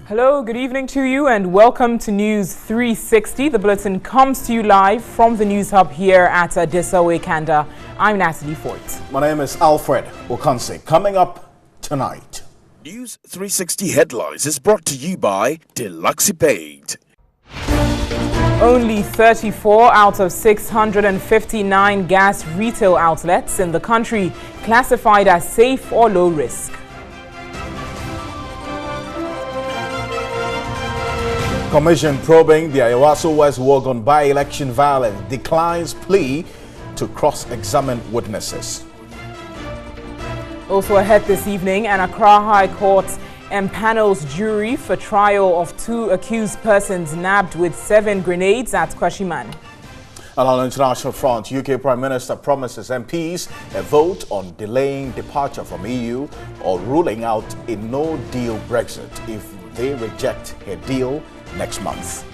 Hello, good evening to you and welcome to News 360. The bulletin comes to you live from the News Hub here at Desawe, Kanda. I'm Natalie Fort. My name is Alfred Okanse. Coming up tonight. News 360 Headlines is brought to you by Deluxe Paid. Only 34 out of 659 gas retail outlets in the country classified as safe or low risk. Commission probing the Ayawaso West Wuogon by-election violence declines plea to cross-examine witnesses. Also ahead this evening, an Accra High Court empanels jury for trial of 2 accused persons nabbed with 7 grenades at Kwashiman. And on the international front, UK Prime Minister promises MPs a vote on delaying departure from EU or ruling out a no-deal Brexit if they reject a deal next month.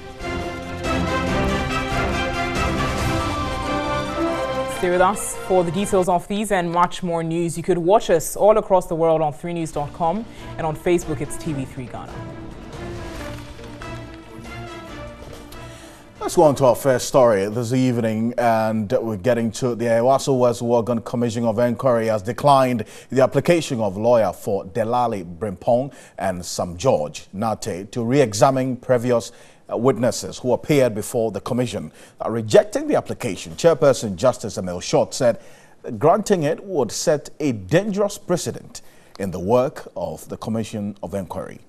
Stay with us for the details of these and much more news. You could watch us all across the world on 3news.com and on Facebook it's TV3 Ghana. Let's go on to our first story this evening, and we're getting to the Ayawaso West Wuogon Commission of Inquiry has declined the application of lawyer for Delali Brimpong and Sam George Nate to re-examine previous witnesses who appeared before the commission. Rejecting the application, Chairperson Justice Emil Short said granting it would set a dangerous precedent in the work of the Commission of Inquiry.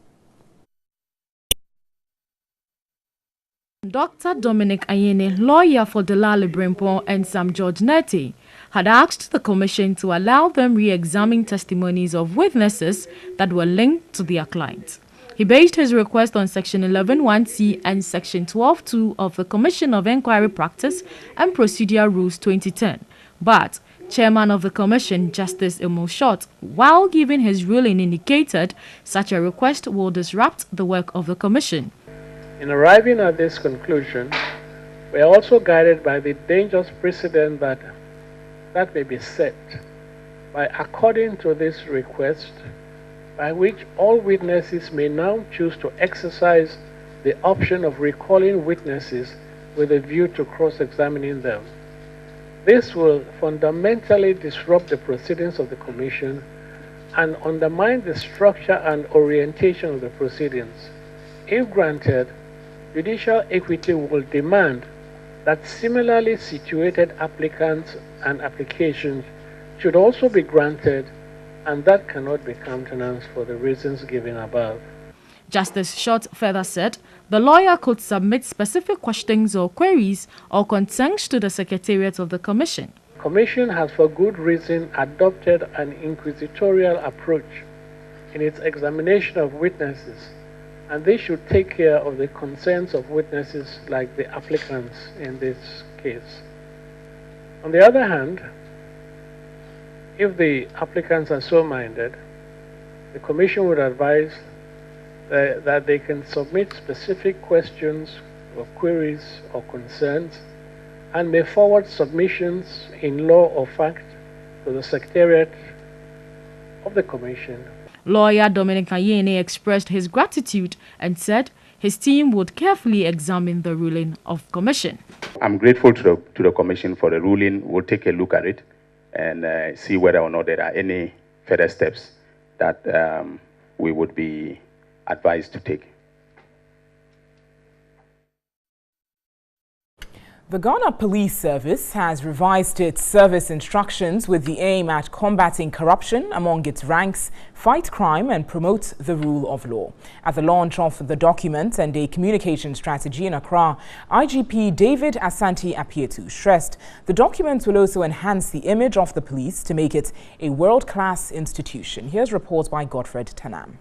Dr. Dominic Ayene, lawyer for Delali Brimpong and Sam George Nate, had asked the commission to allow them re-examine testimonies of witnesses that were linked to their clients. He based his request on Section 11(1)(c) and Section 12(2) of the Commission of Inquiry Practice and Procedure Rules 2010. But Chairman of the Commission, Justice Emil Short, while giving his ruling, indicated such a request will disrupt the work of the Commission. In arriving at this conclusion, we are also guided by the dangerous precedent that may be set by according to this request, by which all witnesses may now choose to exercise the option of recalling witnesses with a view to cross-examining them. This will fundamentally disrupt the proceedings of the Commission and undermine the structure and orientation of the proceedings. If granted, judicial equity will demand that similarly situated applicants and applications should also be granted, and that cannot be countenanced for the reasons given above. Justice Short further said the lawyer could submit specific questions or queries or concerns to the Secretariat of the Commission. The Commission has for good reason adopted an inquisitorial approach in its examination of witnesses, and they should take care of the concerns of witnesses like the applicants in this case. On the other hand, if the applicants are so minded, the Commission would advise that they can submit specific questions or queries or concerns and may forward submissions in law or fact to the Secretariat of the Commission. Lawyer Dominic Ayene expressed his gratitude and said his team would carefully examine the ruling of Commission. I'm grateful to the Commission for the ruling. We'll take a look at it and see whether or not there are any further steps that we would be advised to take. The Ghana Police Service has revised its service instructions with the aim at combating corruption among its ranks, fight crime and promote the rule of law. At the launch of the document and a communication strategy in Accra, IGP David Asante Apietu stressed the document will also enhance the image of the police to make it a world-class institution. Here's reports by Godfred Tanam.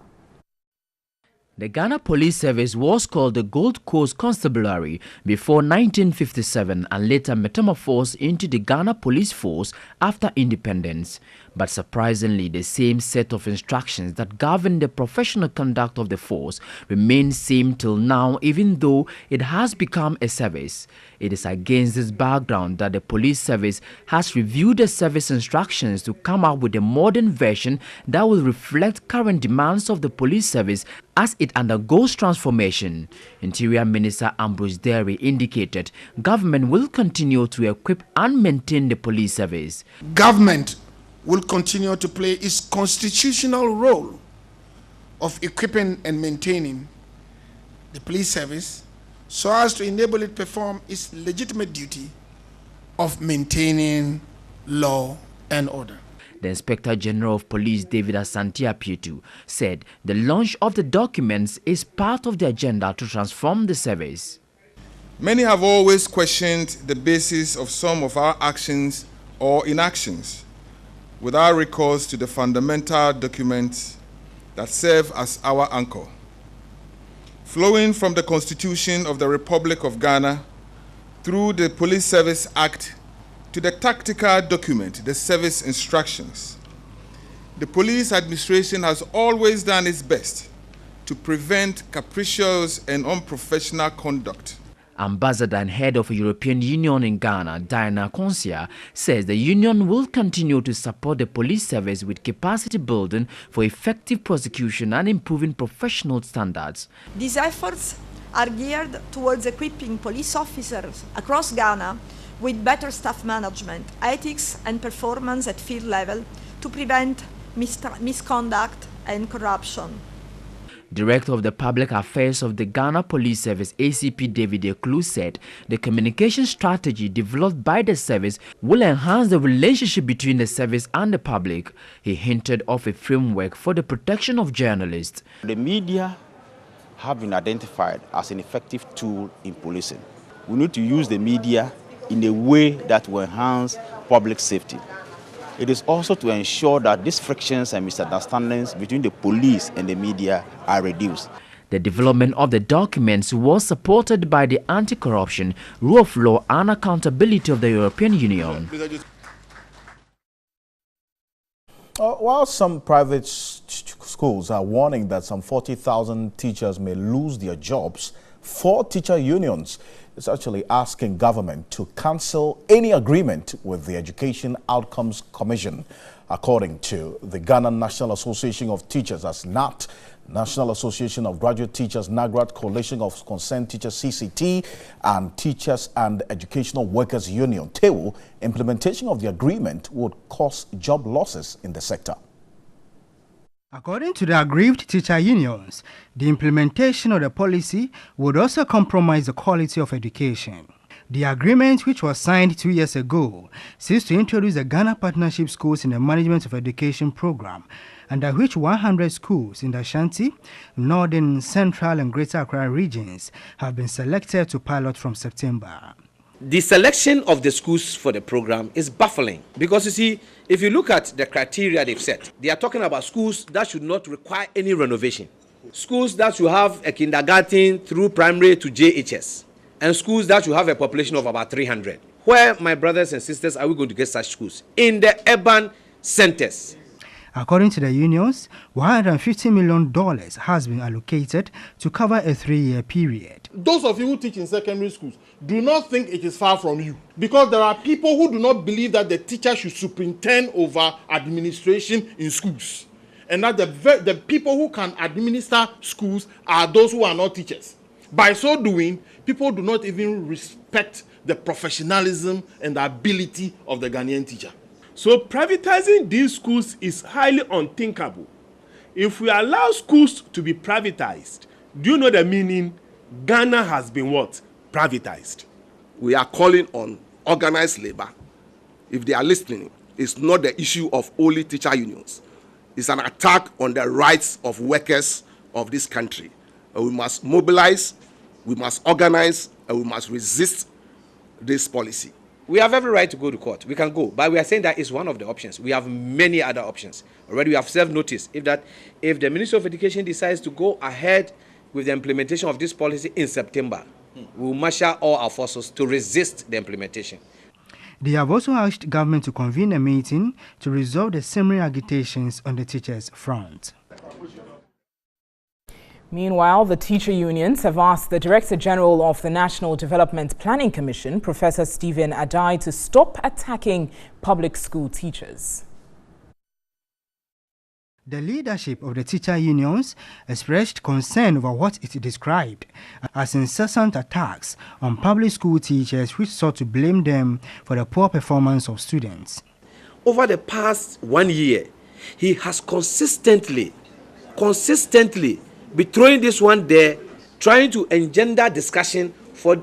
The Ghana Police Service was called the Gold Coast Constabulary before 1957 and later metamorphosed into the Ghana Police Force after independence. But surprisingly, the same set of instructions that govern the professional conduct of the force remain same till now, even though it has become a service. It is against this background that the police service has reviewed the service instructions to come up with a modern version that will reflect current demands of the police service as it undergoes transformation. Interior Minister Ambrose Derry indicated government will continue to equip and maintain the police service. Government will continue to play its constitutional role of equipping and maintaining the police service so as to enable it perform its legitimate duty of maintaining law and order. The Inspector General of Police, David Asante Apietu, said the launch of the documents is part of the agenda to transform the service. Many have always questioned the basis of some of our actions or inactions, without recourse to the fundamental documents that serve as our anchor. Flowing from the Constitution of the Republic of Ghana through the Police Service Act to the tactical document, the service instructions, the police administration has always done its best to prevent capricious and unprofessional conduct. Ambassador and head of the European Union in Ghana, Diana Consia, says the union will continue to support the police service with capacity building for effective prosecution and improving professional standards. These efforts are geared towards equipping police officers across Ghana with better staff management, ethics and performance at field level to prevent misconduct and corruption. Director of the Public Affairs of the Ghana Police Service, ACP David Eklu, said the communication strategy developed by the service will enhance the relationship between the service and the public. He hinted of a framework for the protection of journalists. The media have been identified as an effective tool in policing. We need to use the media in a way that will enhance public safety. It is also to ensure that these frictions and misunderstandings between the police and the media are reduced. The development of the documents was supported by the Anti-Corruption, Rule of Law and Accountability of the European Union. While some private schools are warning that some 40,000 teachers may lose their jobs, 4 teacher unions is actually asking government to cancel any agreement with the Education Outcomes Commission. According to the Ghana National Association of Teachers, as NAT, National Association of Graduate Teachers, NAGRAT, Coalition of Concerned Teachers, CCT, and Teachers and Educational Workers Union, TEU, implementation of the agreement would cause job losses in the sector. According to the aggrieved teacher unions, the implementation of the policy would also compromise the quality of education. The agreement, which was signed 2 years ago, seeks to introduce the Ghana Partnership Schools in the Management of Education program, under which 100 schools in the Ashanti, Northern, Central and Greater Accra regions have been selected to pilot from September. The selection of the schools for the program is baffling because, you see, if you look at the criteria they've set, they are talking about schools that should not require any renovation, schools that should have a kindergarten through primary to JHS, and schools that should have a population of about 300. Where, my brothers and sisters, are we going to get such schools? In the urban centers. According to the unions, $150 million has been allocated to cover a 3-year period. Those of you who teach in secondary schools, do not think it is far from you. Because there are people who do not believe that the teacher should superintend over administration in schools. And that the people who can administer schools are those who are not teachers. By so doing, people do not even respect the professionalism and the ability of the Ghanaian teacher. So privatizing these schools is highly unthinkable. If we allow schools to be privatized, do you know the meaning? Ghana has been what? Privatized. We are calling on organized labor. If they are listening, it's not the issue of only teacher unions. It's an attack on the rights of workers of this country. And we must mobilize, we must organize, and we must resist this policy. We have every right to go to court. We can go, but we are saying that is one of the options. We have many other options. Already we have served notice. If the Ministry of Education decides to go ahead with the implementation of this policy in September, we will marshal all our forces to resist the implementation. They have also asked government to convene a meeting to resolve the simmering agitations on the teachers' front. Meanwhile, the teacher unions have asked the Director General of the National Development Planning Commission, Professor Stephen Adai, to stop attacking public school teachers. The leadership of the teacher unions expressed concern over what it described as incessant attacks on public school teachers, which sought to blame them for the poor performance of students. Over the past 1 year, he has consistently been throwing this one there, trying to engender discussion for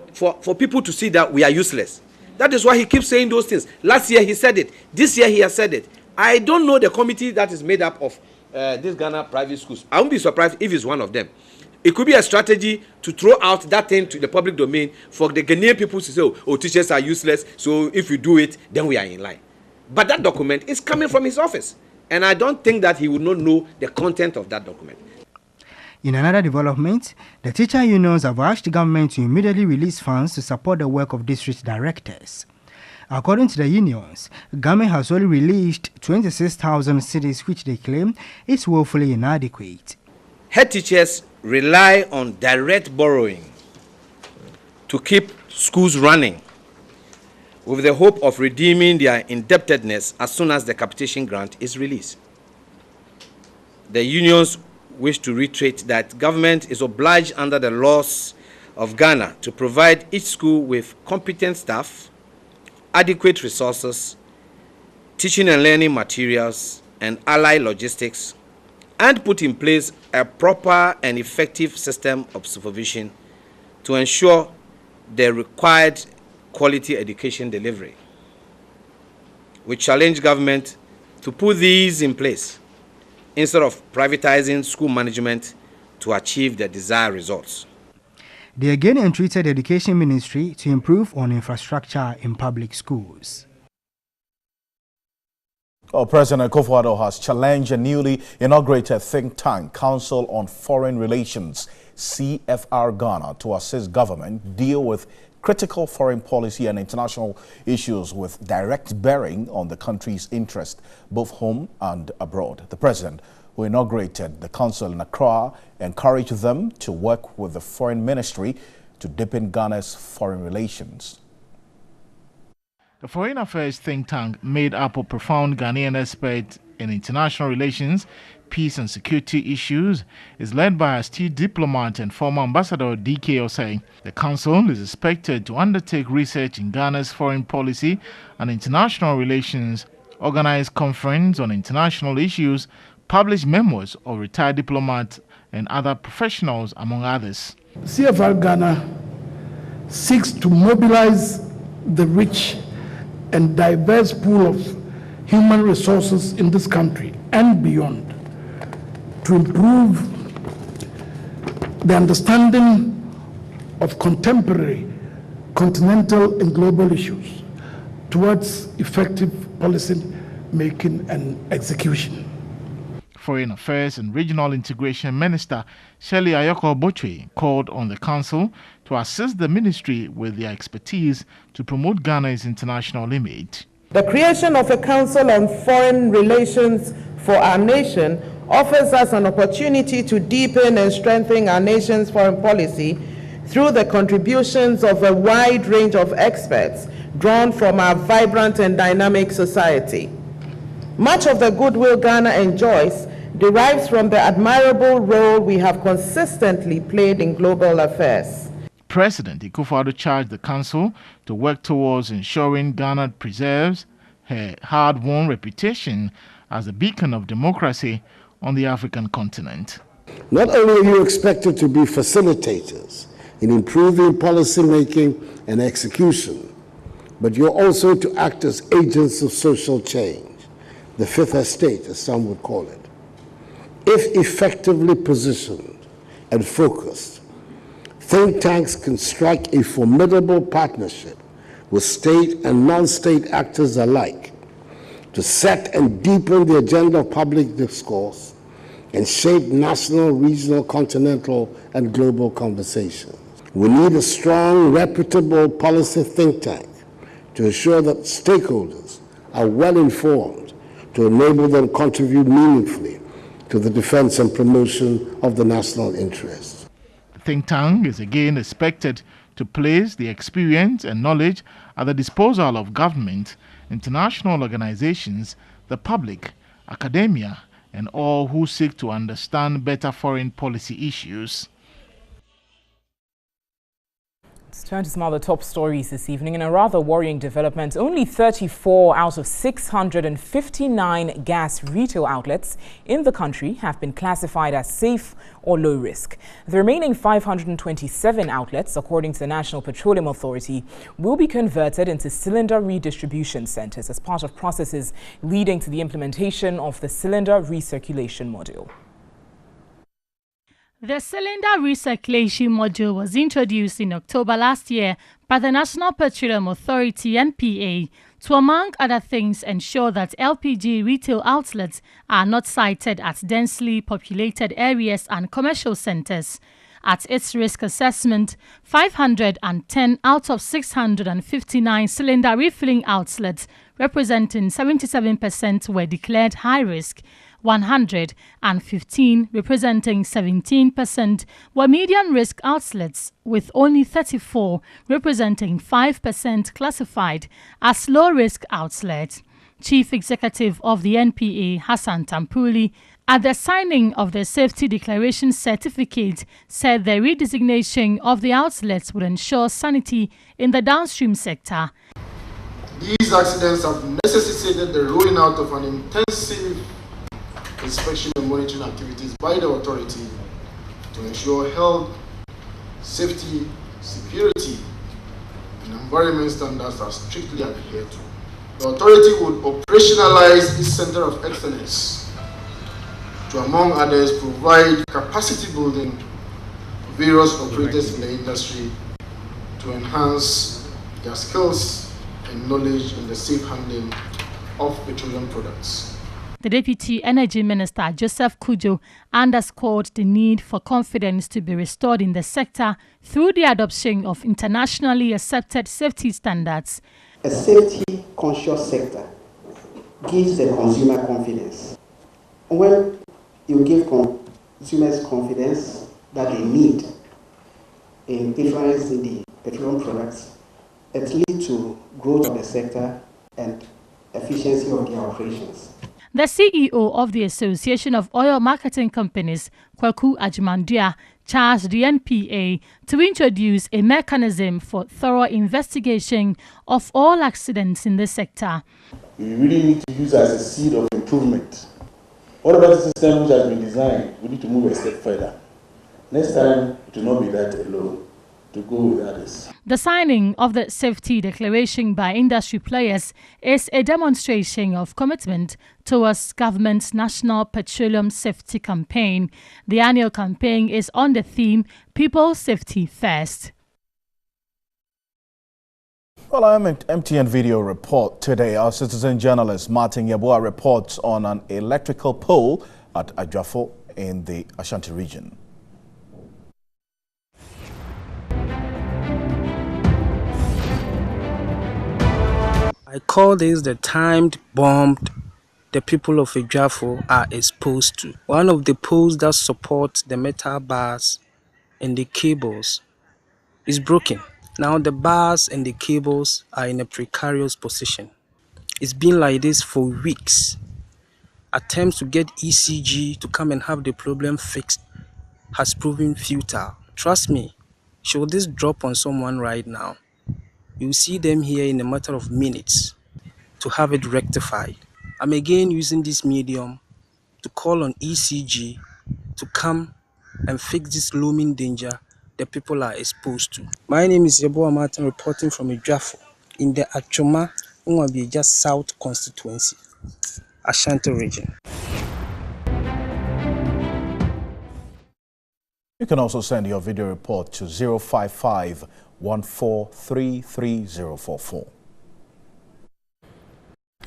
people to see that we are useless. That is why he keeps saying those things. Last year he said it. This year he has said it. I don't know the committee that is made up of these Ghana private schools. I won't be surprised if it's one of them. It could be a strategy to throw out that thing to the public domain for the Ghanaian people to say, oh, teachers are useless, so if we do it, then we are in line. But that document is coming from his office, and I don't think that he would not know the content of that document. In another development, the teacher unions have asked the government to immediately release funds to support the work of district directors. According to the unions, government has only released 26,000 cedis, which they claim is woefully inadequate. Head teachers rely on direct borrowing to keep schools running, with the hope of redeeming their indebtedness as soon as the capitation grant is released. The unions wish to reiterate that government is obliged under the laws of Ghana to provide each school with competent staff, adequate resources, teaching and learning materials, and allied logistics, and put in place a proper and effective system of supervision to ensure the required quality education delivery. We challenge government to put these in place instead of privatizing school management to achieve the desired results. They again entreated the Education Ministry to improve on infrastructure in public schools. President Akufo-Addo has challenged a newly inaugurated think tank, Council on Foreign Relations, CFR Ghana, to assist government deal with critical foreign policy and international issues with direct bearing on the country's interest, both home and abroad. The president, who inaugurated the council in Accra, encouraged them to work with the foreign ministry to deepen Ghana's foreign relations. The Foreign Affairs think tank, made up of profound Ghanaian experts in international relations, peace and security issues, is led by astute diplomat and former ambassador D.K. Osei. The council is expected to undertake research in Ghana's foreign policy and international relations, organize conference on international issues, publish memos of retired diplomats and other professionals, among others. CFR Ghana seeks to mobilize the rich and diverse pool of human resources in this country and beyond to improve the understanding of contemporary continental and global issues towards effective policy making and execution. Foreign Affairs and Regional Integration Minister Shirley Ayoko-Botwe called on the council to assist the ministry with their expertise to promote Ghana's international image. The creation of a Council on Foreign Relations for our nation offers us an opportunity to deepen and strengthen our nation's foreign policy through the contributions of a wide range of experts drawn from our vibrant and dynamic society. Much of the goodwill Ghana enjoys derives from the admirable role we have consistently played in global affairs. President Akufo-Addo charged the council to work towards ensuring Ghana preserves her hard-won reputation as a beacon of democracy on the African continent. Not only are you expected to be facilitators in improving policy making and execution, but you're also to act as agents of social change, the fifth estate, as some would call it. If effectively positioned and focused, think tanks can strike a formidable partnership with state and non-state actors alike to set and deepen the agenda of public discourse and shape national, regional, continental, and global conversations. We need a strong, reputable policy think tank to ensure that stakeholders are well informed to enable them to contribute meaningfully to the defense and promotion of the national interest. The think tank is again expected to place the experience and knowledge at the disposal of government, international organizations, the public, academia, and all who seek to understand better foreign policy issues. Let's turn to some other top stories this evening. In a rather worrying development, only 34 out of 659 gas retail outlets in the country have been classified as safe or low risk. The remaining 527 outlets, according to the National Petroleum Authority, will be converted into cylinder redistribution centers as part of processes leading to the implementation of the cylinder recirculation module. The cylinder recirculation module was introduced in October last year by the National Petroleum Authority (NPA) to, among other things, ensure that LPG retail outlets are not sited at densely populated areas and commercial centers. At its risk assessment, 510 out of 659 cylinder refilling outlets, representing 77%, were declared high risk. 115, representing 17%, were medium-risk outlets, with only 34, representing 5%, classified as low-risk outlets. Chief Executive of the NPA, Hassan Tampuli, at the signing of the Safety Declaration Certificate, said the redesignation of the outlets would ensure sanity in the downstream sector. These accidents have necessitated the rolling out of an intensive inspection and monitoring activities by the authority to ensure health, safety, security, and environment standards are strictly adhered to. The authority would operationalize this Center of Excellence to, among others, provide capacity building for various operators in the industry to enhance their skills and knowledge in the safe handling of petroleum products. The Deputy Energy Minister, Joseph Kujo, underscored the need for confidence to be restored in the sector through the adoption of internationally accepted safety standards. A safety-conscious sector gives the consumer confidence. When you give consumers confidence that they need in difference in the petroleum products, it leads to growth of the sector and efficiency of their operations. The CEO of the Association of Oil Marketing Companies, Kwaku Ajimandia, charged the NPA to introduce a mechanism for thorough investigation of all accidents in the sector. We really need to use as a seed of improvement. Whatever the system which has been designed, we need to move a step further. Next time, it will not be that alone. To go with others. The signing of the safety declaration by industry players is a demonstration of commitment towards government's National Petroleum Safety Campaign. The annual campaign is on the theme People's Safety First. Well, I'm an MTN video report today. Our citizen journalist Martin Yeboah reports on an electrical pole at Ajafo in the Ashanti region. I call this the timed bomb the people of Ajafo are exposed to. One of the poles that support the metal bars and the cables is broken. Now the bars and the cables are in a precarious position. It's been like this for weeks. Attempts to get ECG to come and have the problem fixed has proven futile. Trust me, should this drop on someone right now, you'll see them here in a matter of minutes to have it rectified. I'm again using this medium to call on ECG to come and fix this looming danger the people are exposed to. My name is Yeboah Martin, reporting from Ajafo in the Achoma Nwabija South constituency, Ashanti region. You can also send your video report to 055-1433044.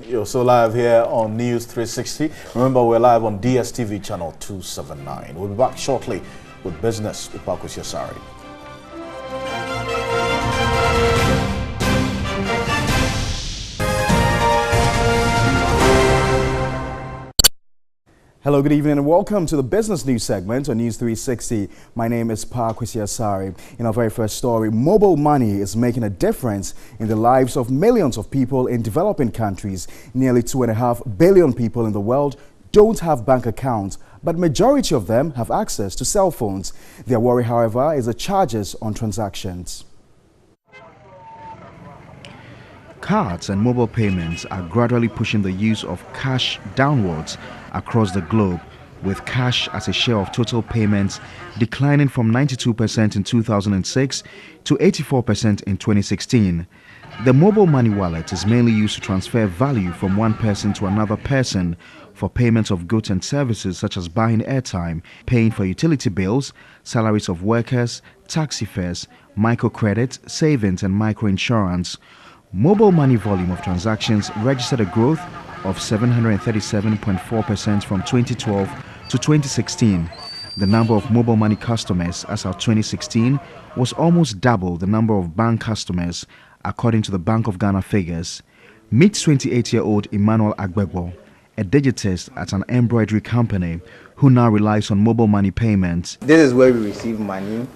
You're so live here on NEWS360. Remember, we're live on DSTV channel 279. We'll be back shortly with business with Pakus Yasari. Hello, good evening and welcome to the business news segment on NEWS360. My name is Pa Kwesi Asari. In our very first story, mobile money is making a difference in the lives of millions of people in developing countries. Nearly 2.5 billion people in the world don't have bank accounts, but majority of them have access to cell phones. Their worry, however, is the charges on transactions. Cards and mobile payments are gradually pushing the use of cash downwards across the globe, with cash as a share of total payments declining from 92% in 2006 to 84% in 2016. The mobile money wallet is mainly used to transfer value from one person to another person for payments of goods and services such as buying airtime, paying for utility bills, salaries of workers, taxi fares, microcredit, savings and microinsurance. Mobile money volume of transactions registered a growth of 737.4% from 2012 to 2016. The number of mobile money customers as of 2016 was almost double the number of bank customers, according to the Bank of Ghana figures. Meet 28-year-old Emmanuel Agbegbo, a digitist at an embroidery company who now relies on mobile money payments. This is where we receive money.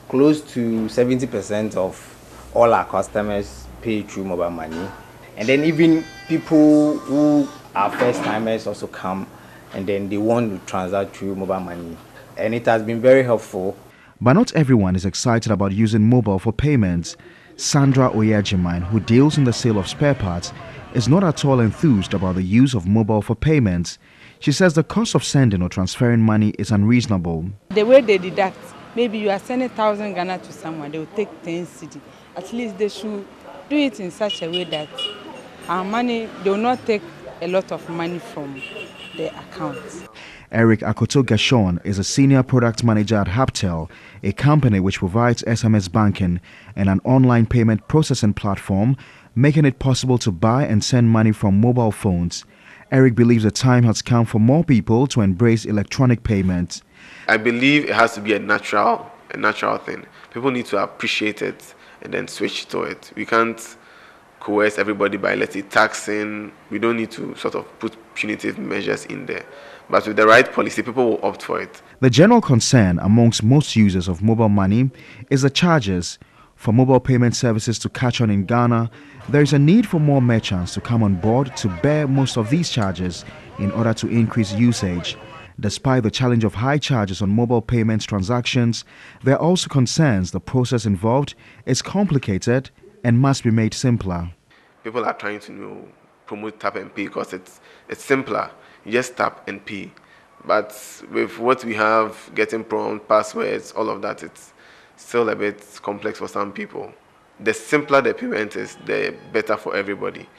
Close to 70% of all our customers pay through mobile money, and then even people who are first timers also come and then they want to transact through mobile money, and it has been very helpful. But not everyone is excited about using mobile for payments. Sandra Oyejiman, who deals in the sale of spare parts, is not at all enthused about the use of mobile for payments. She says the cost of sending or transferring money is unreasonable. The way they deduct, maybe you are sending 1,000 Ghana to someone, they will take 10 cedi. At least they should do it in such a way that our money, they will not take a lot of money from their accounts. Eric Akoto Gashon is a senior product manager at Haptel, a company which provides SMS banking and an online payment processing platform, making it possible to buy and send money from mobile phones. Eric believes the time has come for more people to embrace electronic payments. I believe it has to be a natural thing. People need to appreciate it and then switch to it. We can't coerce everybody by, let's say, taxing. We don't need to sort of put punitive measures in there. But with the right policy, people will opt for it. The general concern amongst most users of mobile money is the charges. For mobile payment services to catch on in Ghana, there is a need for more merchants to come on board to bear most of these charges in order to increase usage. Despite the challenge of high charges on mobile payments transactions, there are also concerns the process involved is complicated and must be made simpler. People are trying to promote tap and pay because it's simpler. You just tap and pay. But with what we have, getting prompt passwords, all of that, it's still a bit complex for some people. The simpler the payment is, the better for everybody.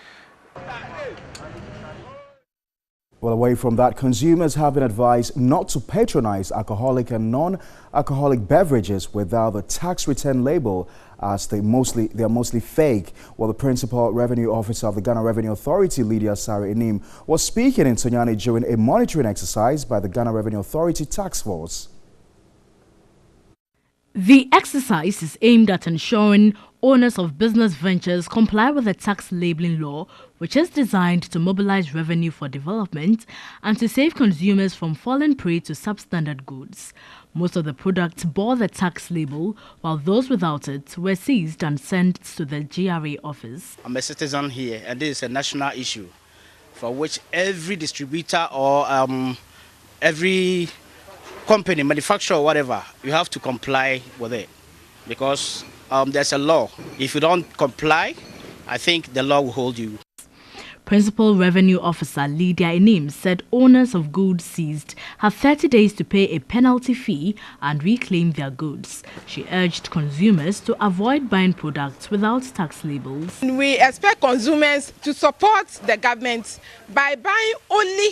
Well, away from that, consumers have been advised not to patronize alcoholic and non-alcoholic beverages without the tax return label, as they are mostly fake. Well, the principal revenue officer of the Ghana Revenue Authority, Lydia Sari Enim, was speaking in Tonyani during a monitoring exercise by the Ghana Revenue Authority Tax Force. The exercise is aimed at ensuring owners of business ventures comply with the tax labeling law, which is designed to mobilize revenue for development and to save consumers from falling prey to substandard goods. Most of the products bore the tax label, while those without it were seized and sent to the GRA office. I'm a citizen here, and this is a national issue for which every distributor or every company, manufacturer or whatever, you have to comply with it, because there's a law. If you don't comply, I think the law will hold you. Principal Revenue Officer Lydia Enim said owners of goods seized have 30 days to pay a penalty fee and reclaim their goods. She urged consumers to avoid buying products without tax labels. We expect consumers to support the government by buying only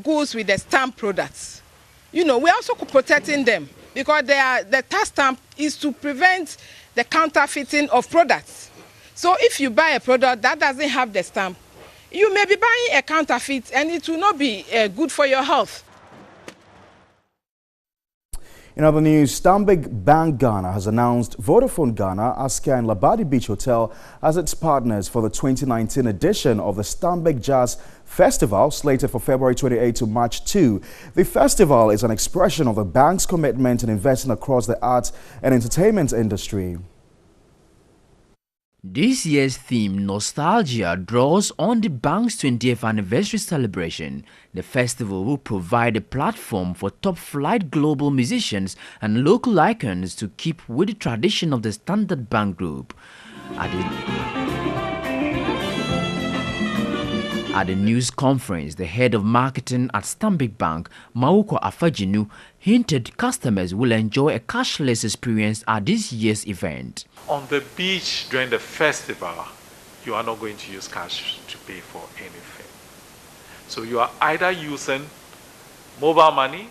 goods with the stamp products. We're also protecting them because the tax stamp is to prevent the counterfeiting of products. So if you buy a product that doesn't have the stamp, you may be buying a counterfeit and it will not be good for your health. In other news, Stanbic Bank Ghana has announced Vodafone Ghana, Askia and Labadi Beach Hotel as its partners for the 2019 edition of the Stanbic Jazz Festival, slated for February 28 to March 2. The festival is an expression of the bank's commitment in investing across the arts and entertainment industry. This year's theme, Nostalgia, draws on the bank's 20th anniversary celebration. The festival will provide a platform for top-flight global musicians and local icons to keep with the tradition of the Standard Bank Group. At the news conference, the head of marketing at Stanbic Bank, Mauko Afajinu, hinted customers will enjoy a cashless experience at this year's event. On the beach during the festival, you are not going to use cash to pay for anything. So you are either using mobile money,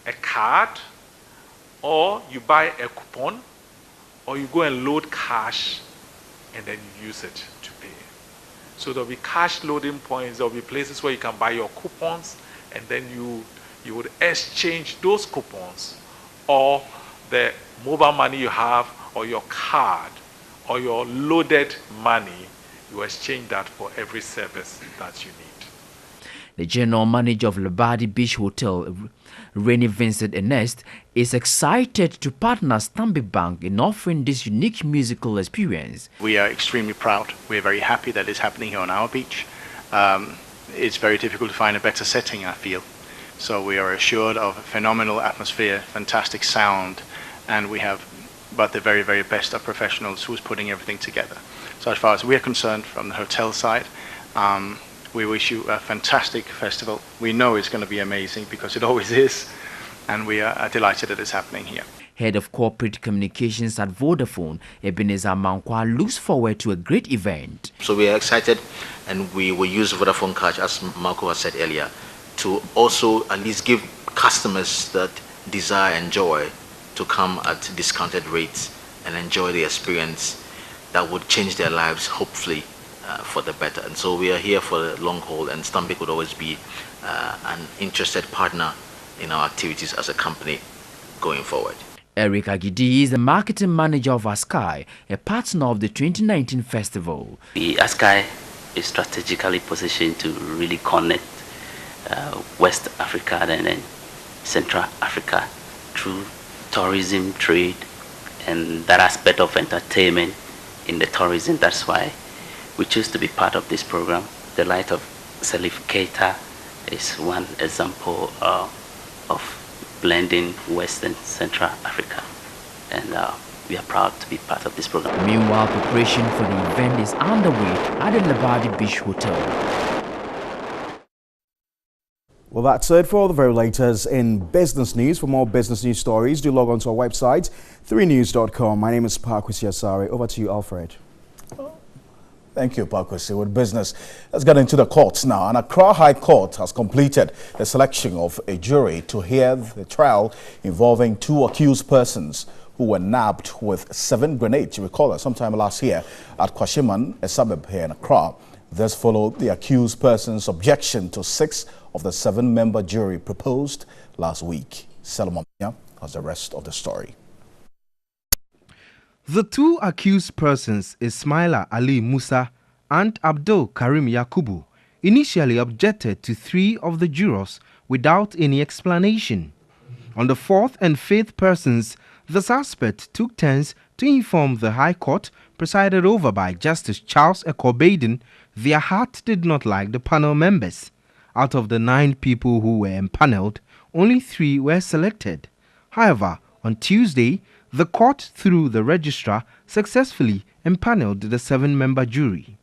a card, or you buy a coupon, or you go and load cash and then you use it to pay. So there'll be cash loading points, there'll be places where you can buy your coupons, and then you would exchange those coupons or the mobile money you have or your card or your loaded money, you exchange that for every service that you need. The general manager of Labadi Beach Hotel, Rennie Vincent Ernest, is excited to partner Stanbic Bank in offering this unique musical experience. We are extremely proud. We're very happy that it's happening here on our beach. It's very difficult to find a better setting, I feel. So we are assured of a phenomenal atmosphere, fantastic sound, and we have but the very, very best of professionals who's putting everything together. So as far as we're concerned from the hotel side, we wish you a fantastic festival. We know it's going to be amazing because it always is, and we are delighted that it's happening here. Head of Corporate Communications at Vodafone, Ebenezer Mankwa, looks forward to a great event. So we are excited, and we will use Vodafone Cash, as Marco has said earlier, to also at least give customers that desire and joy to come at discounted rates and enjoy the experience that would change their lives, hopefully, for the better. And so we are here for the long haul, and Stanbic would always be an interested partner in our activities as a company going forward. Eric Agidi is the marketing manager of Askai, a partner of the 2019 festival. The Askai is strategically positioned to really connect West Africa and then Central Africa through tourism, trade, and that aspect of entertainment in the tourism. That's why we choose to be part of this program. The Light of Salif Keita is one example of blending West and Central Africa, and we are proud to be part of this program. Meanwhile, preparation for the event is underway at the Labadi Beach Hotel. Well, that's it for all the very latest in business news. For more business news stories, do log on to our website, 3news.com. My name is Parkwisi Asari. Over to you, Alfred. Thank you, Parkwisi. With business, let's get into the courts now. And Accra High Court has completed the selection of a jury to hear the trial involving two accused persons who were nabbed with 7 grenades, you recall, sometime last year at Kwashiman, a suburb here in Accra. This followed the accused person's objection to 6 of the 7-member jury proposed last week. Salomon has the rest of the story. The two accused persons, Ismaila Ali Musa and Abdul Karim Yakubu, initially objected to 3 of the jurors without any explanation. On the 4th and 5th persons, the suspect took turns to inform the High Court, presided over by Justice Charles Ekobaden, their heart did not like the panel members. Out of the 9 people who were empaneled, only 3 were selected. However, on Tuesday, the court, through the registrar, successfully empaneled the 7-member jury.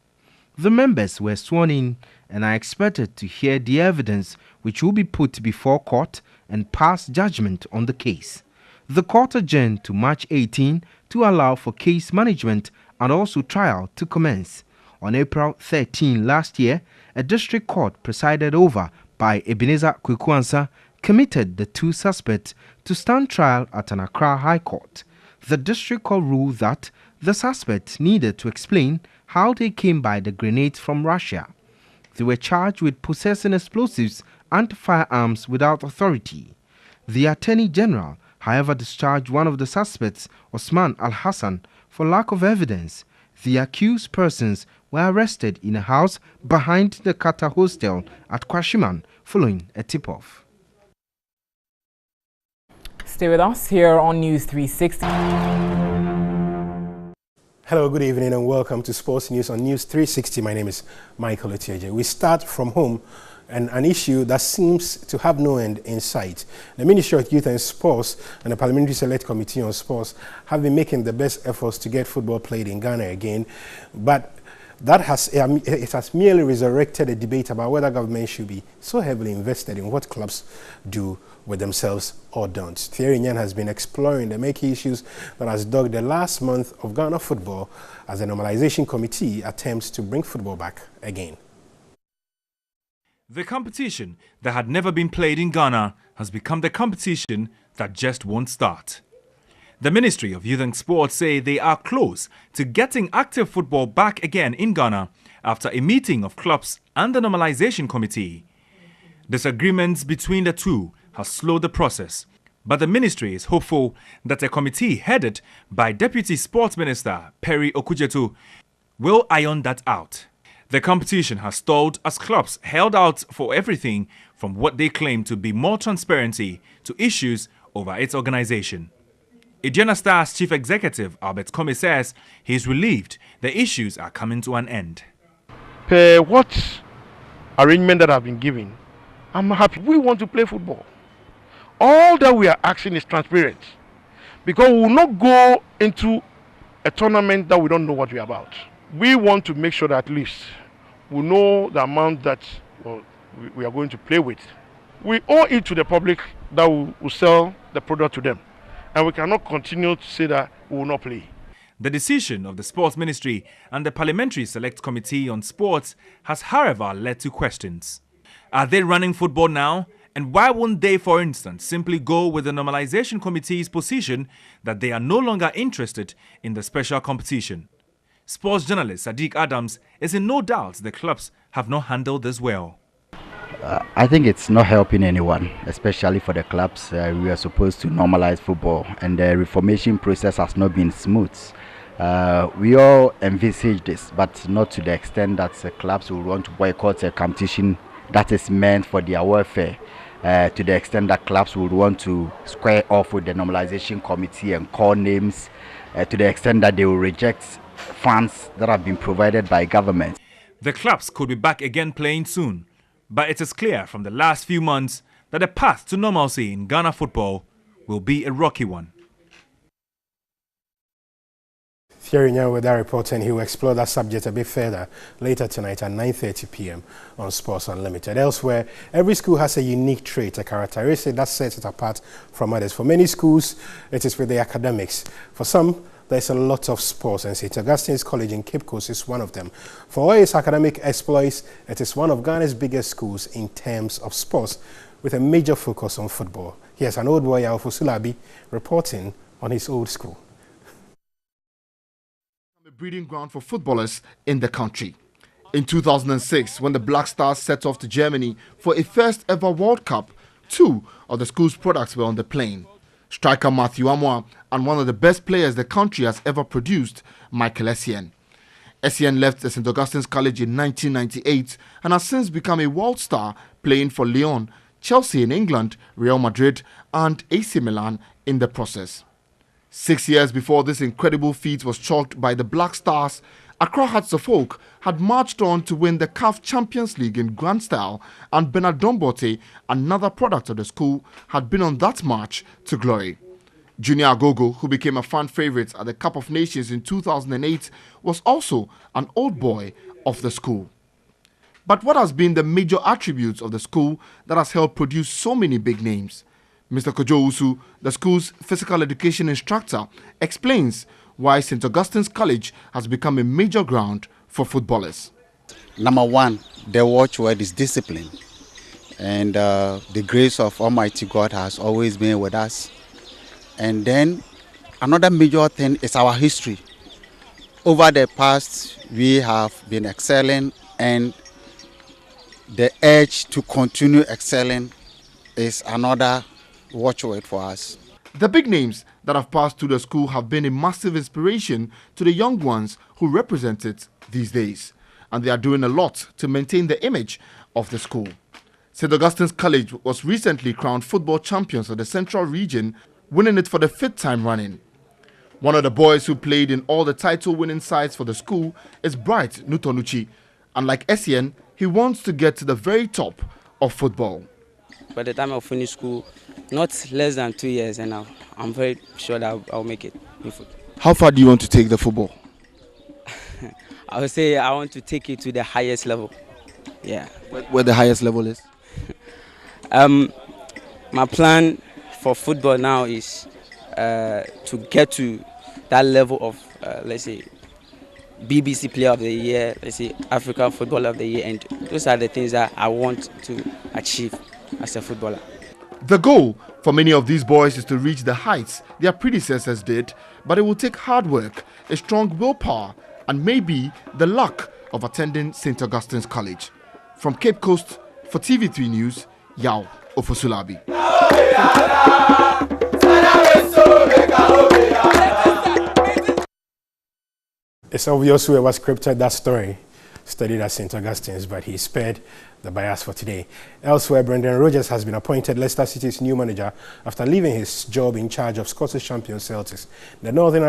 The members were sworn in and are expected to hear the evidence which will be put before court and pass judgment on the case. The court adjourned to March 18 to allow for case management and also trial to commence. On April 13 last year, a district court presided over by Ebenezer Kwekwansa committed the 2 suspects to stand trial at an Accra High Court. The district court ruled that the suspects needed to explain how they came by the grenades from Russia. They were charged with possessing explosives and firearms without authority. The Attorney General, however, discharged one of the suspects, Osman Al-Hassan, for lack of evidence. The accused persons were arrested in a house behind the Qatar hostel at Kwashiman following a tip-off. Stay with us here on News 360. Hello, good evening and welcome to Sports News on News 360. My name is Michael Otieje. We start from home and an issue that seems to have no end in sight. The Ministry of Youth and Sports and the Parliamentary Select Committee on Sports have been making the best efforts to get football played in Ghana again, but it has merely resurrected a debate about whether government should be so heavily invested in what clubs do with themselves or don't. Thierry Nyan has been exploring the murky issues that has dogged the last month of Ghana football as the Normalization Committee attempts to bring football back again. The competition that had never been played in Ghana has become the competition that just won't start. The Ministry of Youth and Sports say they are close to getting active football back again in Ghana after a meeting of clubs and the Normalization Committee. Disagreements between the two has slowed the process, but the ministry is hopeful that a committee headed by Deputy Sports Minister Perry Okujetu will iron that out. The competition has stalled as clubs held out for everything from what they claim to be more transparency to issues over its organization. Aduana Stars Chief Executive Albert Kome says he is relieved the issues are coming to an end. Per what arrangement that have been given, I'm happy. We want to play football. All that we are asking is transparent, because we will not go into a tournament that we don't know what we are about. We want to make sure that at least we know the amount that we are going to play with. We owe it to the public that we will sell the product to them, and we cannot continue to say that we will not play. The decision of the Sports Ministry and the Parliamentary Select Committee on Sports has, however, led to questions. Are they running football now? And why won't they, for instance, simply go with the Normalization Committee's position that they are no longer interested in the special competition? Sports journalist Sadiq Adams is in no doubt the clubs have not handled this well. I think it's not helping anyone, especially for the clubs. We are supposed to normalize football, and the reformation process has not been smooth. We all envisage this, but not to the extent that the clubs will want to boycott a competition that is meant for their welfare. To the extent that clubs would want to square off with the Normalization Committee and call names, to the extent that they will reject funds that have been provided by government. The clubs could be back again playing soon, but it is clear from the last few months that the path to normalcy in Ghana football will be a rocky one. Thierry Nyan with that report, and he will explore that subject a bit further later tonight at 9:30 p.m. on Sports Unlimited. Elsewhere, every school has a unique trait, a characteristic that sets it apart from others. For many schools, it is with the academics. For some, there's a lot of sports, and St. Augustine's College in Cape Coast is one of them. For all its academic exploits, it is one of Ghana's biggest schools in terms of sports, with a major focus on football. Here's an old boy, Alfo Sulabi, reporting on his old school. A breeding ground for footballers in the country. In 2006, when the Black Stars set off to Germany for a first ever World Cup, two of the school's products were on the plane. Striker Matthew Amwa and one of the best players the country has ever produced, Michael Essien. Essien left the St. Augustine's College in 1998 and has since become a world star, playing for Lyon, Chelsea in England, Real Madrid and AC Milan in the process. 6 years before this incredible feat was chalked by the Black Stars, Accra Hearts of Oak had marched on to win the CAF Champions League in grand style, and Bernard Dombote, another product of the school, had been on that march to glory. Junior Agogo, who became a fan favourite at the Cup of Nations in 2008, was also an old boy of the school. But what has been the major attributes of the school that has helped produce so many big names? Mr. Kojo Usu, the school's physical education instructor, explains why St. Augustine's College has become a major ground for footballers. Number one, the watchword is discipline. And the grace of Almighty God has always been with us. And then another major thing is our history. Over the past, we have been excelling, and the urge to continue excelling is another watch over it for us. The big names that have passed through the school have been a massive inspiration to the young ones who represent it these days, and they are doing a lot to maintain the image of the school. St. Augustine's College was recently crowned football champions of the Central Region, winning it for the 5th time running. One of the boys who played in all the title-winning sides for the school is Bright Nutonuchi, and like Essien, he wants to get to the very top of football. By the time I finish school, not less than 2 years, and I'm very sure that I'll make it in football. How far do you want to take the football? I would say I want to take it to the highest level. Yeah. Where the highest level is? My plan for football now is to get to that level of, let's say, BBC Player of the Year, let's say African Footballer of the Year, and those are the things that I want to achieve as a footballer. The goal for many of these boys is to reach the heights their predecessors did, but it will take hard work, a strong willpower, and maybe the luck of attending St. Augustine's College. From Cape Coast, for TV3 News, Yao Ofosulabi. It's obvious whoever scripted that story studied at St. Augustine's, but he spared the bias for today. Elsewhere, Brendan Rodgers has been appointed Leicester City's new manager after leaving his job in charge of Scottish champion Celtics. The Northern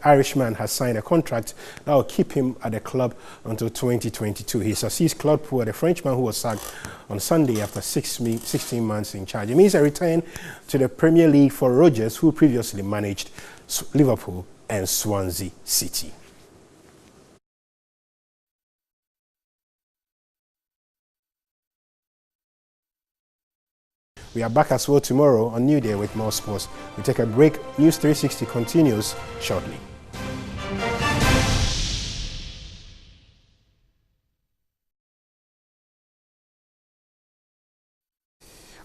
Irishman has signed a contract that will keep him at the club until 2022. He succeeds Claude Puel, the Frenchman who was sacked on Sunday after 16 months in charge. It means a return to the Premier League for Rodgers, who previously managed Liverpool and Swansea City. We are back as well tomorrow on New Day with more sports. We take a break. NEWS360 continues shortly.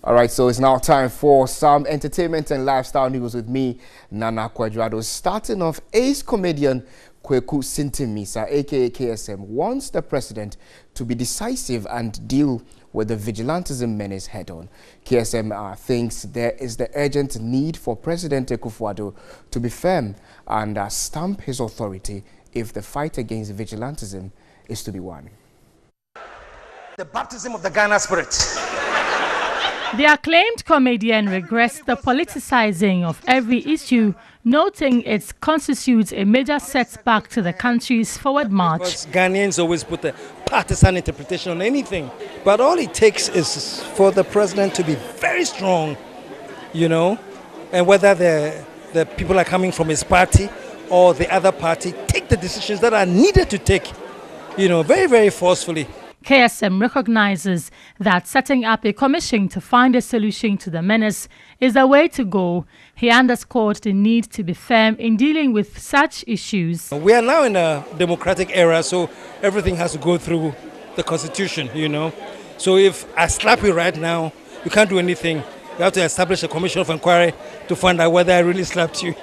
All right, so it's now time for some entertainment and lifestyle news with me, Nana Quadrado. Starting off, ace comedian Kweku Sintimisa, aka KSM, wants the president to be decisive and deal with the vigilantism menace head-on. KSM thinks there is the urgent need for President Akufo-Addo to be firm and stamp his authority if the fight against vigilantism is to be won. The baptism of the Ghana spirit. The acclaimed comedian regrets the politicizing of every issue, noting it constitutes a major setback to the country's forward march. Because Ghanaians always put a partisan interpretation on anything. But all it takes is for the president to be very strong, you know, and whether the people are coming from his party or the other party, take the decisions that are needed to take, you know, very, very forcefully. KSM recognizes that setting up a commission to find a solution to the menace is the way to go. He underscored the need to be firm in dealing with such issues. We are now in a democratic era, so everything has to go through the constitution, you know. So if I slap you right now, you can't do anything. You have to establish a commission of inquiry to find out whether I really slapped you.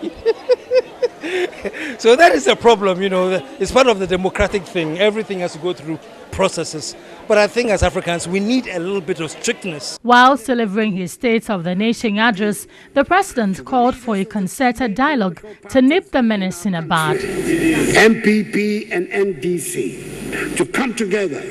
So that is a problem, you know. It's part of the democratic thing. Everything has to go through processes. But I think as Africans, we need a little bit of strictness. While delivering his State of the Nation address, the president called for a concerted dialogue to nip the menace in a bud. MPP and NDC to come together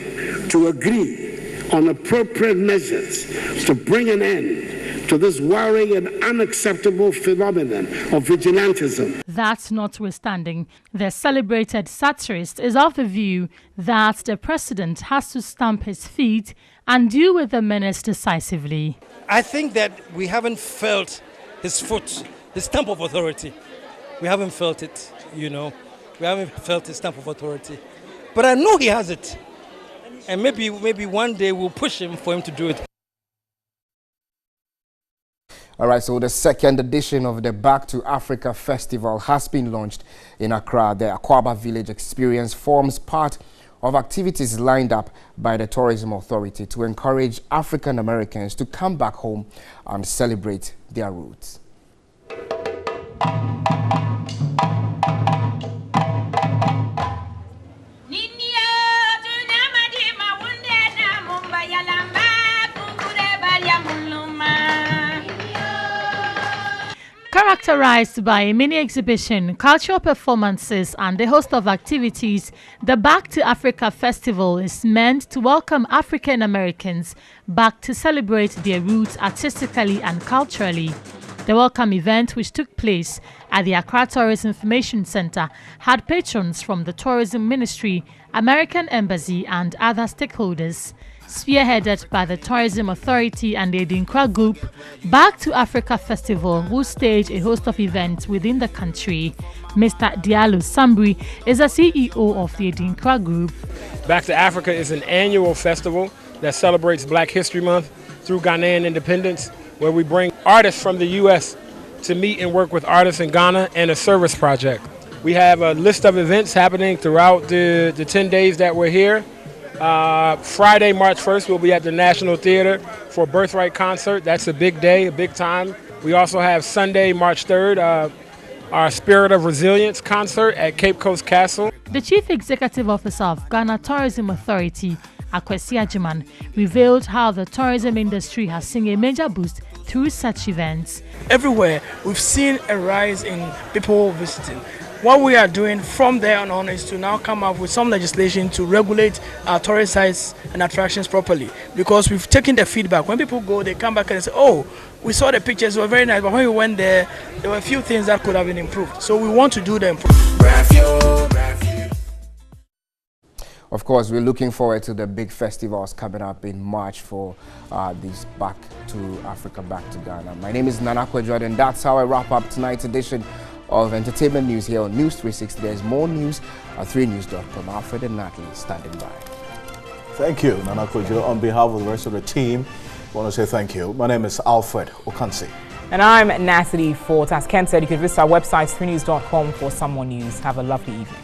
to agree on appropriate measures to bring an end to this worrying and unacceptable phenomenon of vigilantism. That notwithstanding, the celebrated satirist is of the view that the president has to stamp his feet and deal with the menace decisively. I think that we haven't felt his foot, his stamp of authority. We haven't felt it, you know. We haven't felt his stamp of authority. But I know he has it. And maybe one day we'll push him for him to do it. All right, so the second edition of the Back to Africa Festival has been launched in Accra. The Akwaba Village Experience forms part of activities lined up by the Tourism Authority to encourage African Americans to come back home and celebrate their roots. Characterized by a mini exhibition, cultural performances, and a host of activities, the Back to Africa Festival is meant to welcome African Americans back to celebrate their roots artistically and culturally. The welcome event, which took place at the Accra Tourism Information Center, had patrons from the Tourism Ministry, American Embassy, and other stakeholders. Spearheaded by the Tourism Authority and the Edinkra Group, Back to Africa Festival will stage a host of events within the country. Mr. Diallo Sambri is the CEO of the Edinkra Group. Back to Africa is an annual festival that celebrates Black History Month through Ghanaian independence, where we bring artists from the U.S. to meet and work with artists in Ghana and a service project. We have a list of events happening throughout the 10 days that we're here. Friday, March 1st, we'll be at the National Theater for a Birthright concert. That's a big day, a big time. We also have Sunday, March 3rd, our Spirit of Resilience concert at Cape Coast Castle. The Chief Executive Officer of Ghana Tourism Authority, Akwesi Ajiman, revealed how the tourism industry has seen a major boost through such events. Everywhere, we've seen a rise in people visiting. What we are doing from there on is to now come up with some legislation to regulate our tourist sites and attractions properly, because we've taken the feedback. When people go, they come back and say, oh, we saw the pictures, they were very nice, but when we went there, there were a few things that could have been improved. So we want to do the improvement. Of course, we're looking forward to the big festivals coming up in March for this Back to Africa, Back to Ghana. My name is Nana Kwadwo, and that's how I wrap up tonight's edition of Entertainment News here on News360. There's more news at 3news.com. Alfred and Natalie standing by. Thank you, Nana Kwadwo. On behalf of the rest of the team, I want to say thank you. My name is Alfred Okansi. And I'm Natalie Fort. As Ken said, you can visit our website, 3news.com, for some more news. Have a lovely evening.